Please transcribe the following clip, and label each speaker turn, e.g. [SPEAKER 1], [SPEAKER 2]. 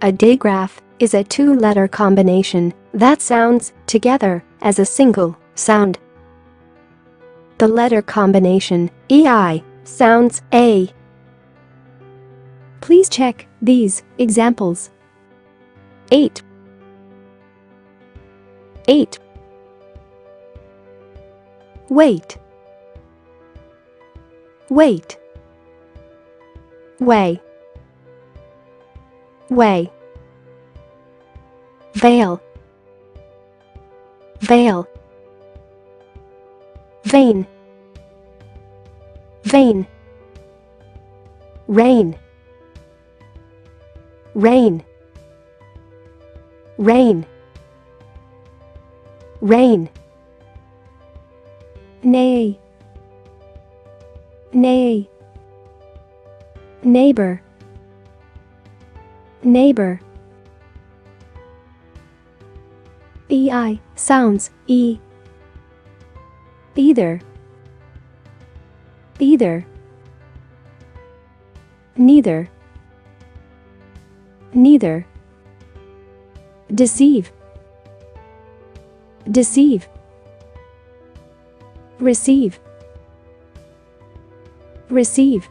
[SPEAKER 1] A digraph is a two-letter combination that sounds together as a single sound. The letter combination EI sounds A. Please check these examples. 8, 8. Wait, wait. Way, way. Veil, veil. Vein, vein. Rain, rain. Rain, rain. Nay, nay. Neighbor, neighbor. EI sounds E. Either, either. Neither, neither. Deceive, deceive. Receive, receive.